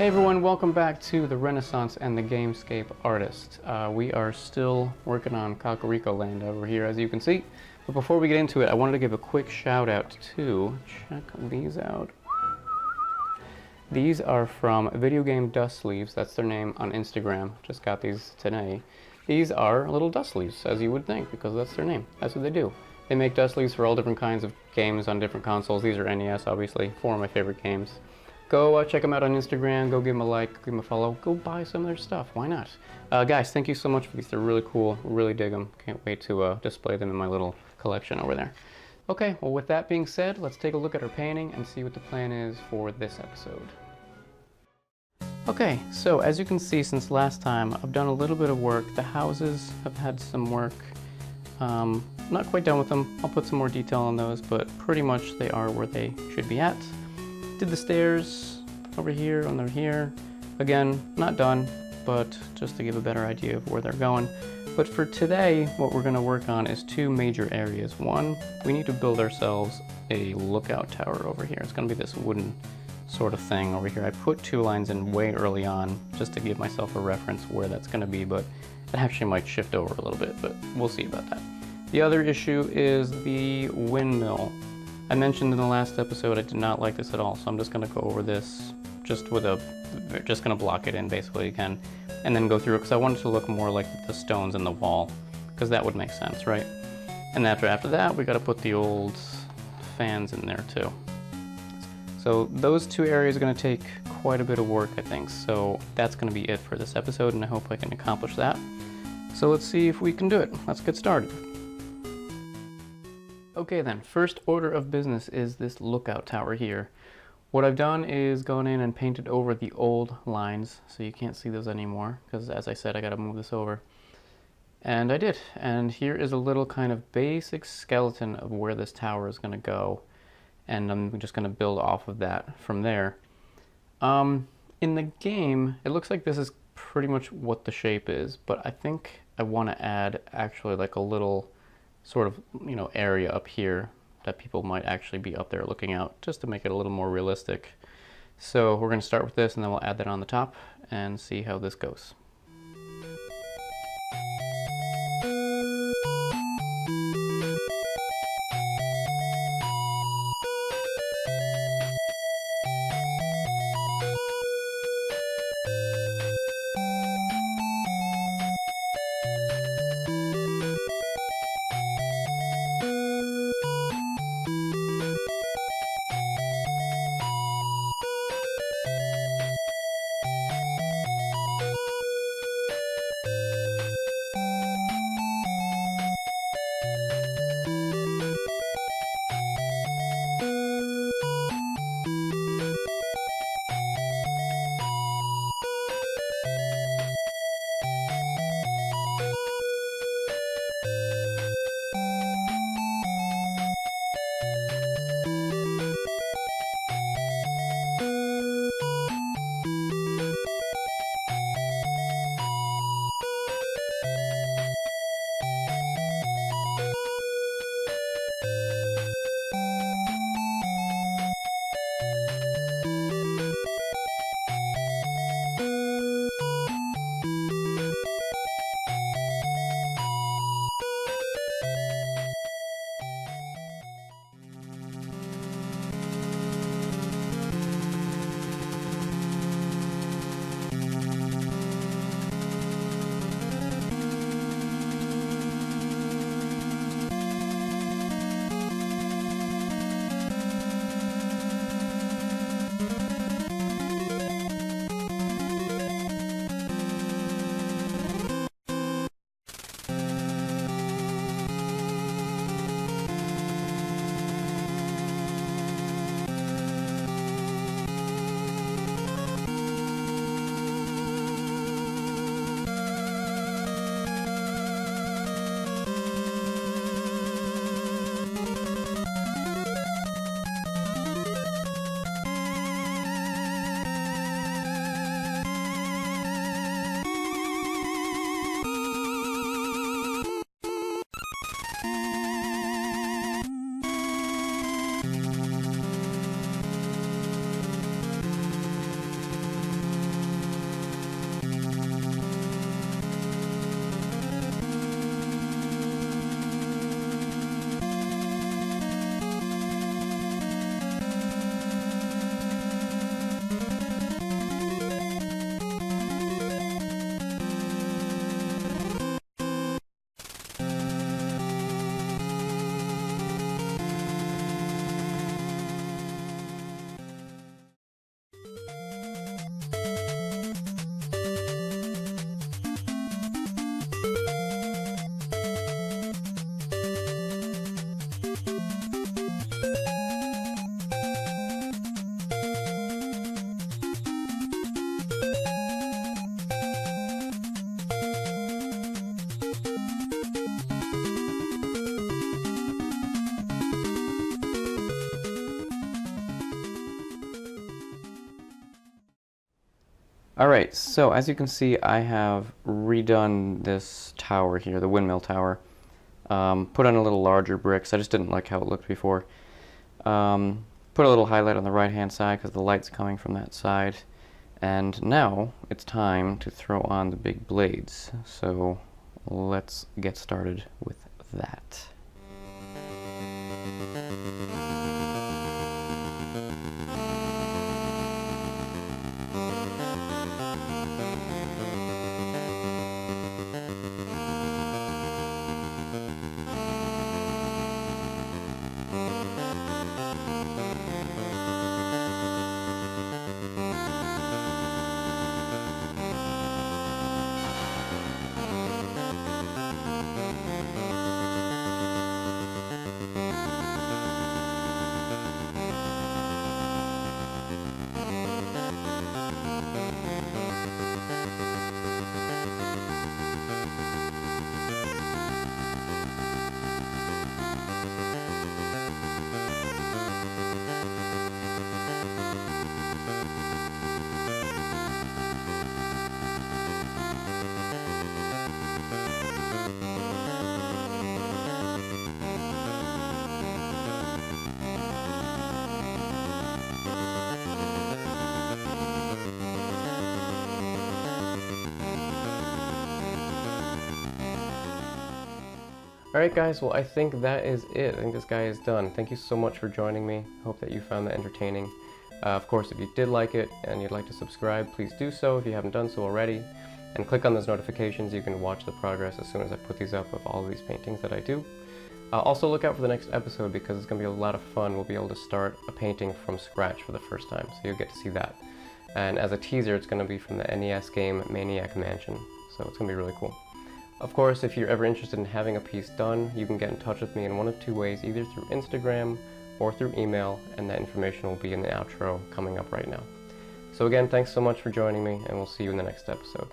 Hey everyone, welcome back to the Renaissance and the GameScape Artist. We are still working on Kakariko land over here, as you can see. But before we get into it, I wanted to give a quick shout out to, check these out. These are from Video Game Dust Sleeves, that's their name on Instagram. Just got these today. These are little dust sleeves, as you would think, because that's their name. That's what they do. They make dust sleeves for all different kinds of games on different consoles. These are NES, obviously, four of my favorite games. Go check them out on Instagram, go give them a like, give them a follow, go buy some of their stuff, why not? Guys, thank you so much for these, they're really cool, really dig them. Can't wait to display them in my little collection over there. Okay, well with that being said, let's take a look at our painting and see what the plan is for this episode. Okay, so as you can see since last time, I've done a little bit of work. The houses have had some work. Not quite done with them, I'll put some more detail on those, but pretty much they are where they should be at. Did the stairs over here, under here. Again, not done, but just to give a better idea of where they're going. But for today, what we're gonna work on is two major areas. One, we need to build ourselves a lookout tower over here. It's gonna be this wooden sort of thing over here. I put two lines in way early on just to give myself a reference where that's gonna be, but it actually might shift over a little bit, but we'll see about that. The other issue is the windmill. I mentioned in the last episode I did not like this at all, so I'm just going to go over this just going to block it in basically again, and then go through it because I want it to look more like the stones in the wall, because that would make sense, right? And after that, we got to put the old fans in there too. So those two areas are going to take quite a bit of work, I think, so that's going to be it for this episode, and I hope I can accomplish that. So let's see if we can do it. Let's get started. Okay then, first order of business is this lookout tower here. What I've done is gone in and painted over the old lines, so you can't see those anymore, because as I said, I gotta move this over. And I did, and here is a little kind of basic skeleton of where this tower is gonna go, and I'm just gonna build off of that from there. In the game, it looks like this is pretty much what the shape is, but I think I wanna add actually like a little sort of, you know, area up here that people might actually be up there looking out, just to make it a little more realistic. So we're going to start with this and then we'll add that on the top and see how this goes. Alright, so as you can see, I have redone this tower here, the Windmill Tower. Put on a little larger bricks. I just didn't like how it looked before. Put a little highlight on the right hand side because the light's coming from that side. And now it's time to throw on the big blades. So let's get started with that. Alright guys, well I think that is it. I think this guy is done. Thank you so much for joining me. Hope that you found that entertaining. Of course, if you did like it and you'd like to subscribe, please do so if you haven't done so already. And click on those notifications. You can watch the progress as soon as I put these up of all of these paintings that I do. Also look out for the next episode because it's going to be a lot of fun. We'll be able to start a painting from scratch for the first time, so you'll get to see that. And as a teaser, it's going to be from the NES game Maniac Mansion, so it's going to be really cool. Of course, if you're ever interested in having a piece done, you can get in touch with me in one of two ways, either through Instagram or through email, and that information will be in the outro coming up right now. So again, thanks so much for joining me, and we'll see you in the next episode.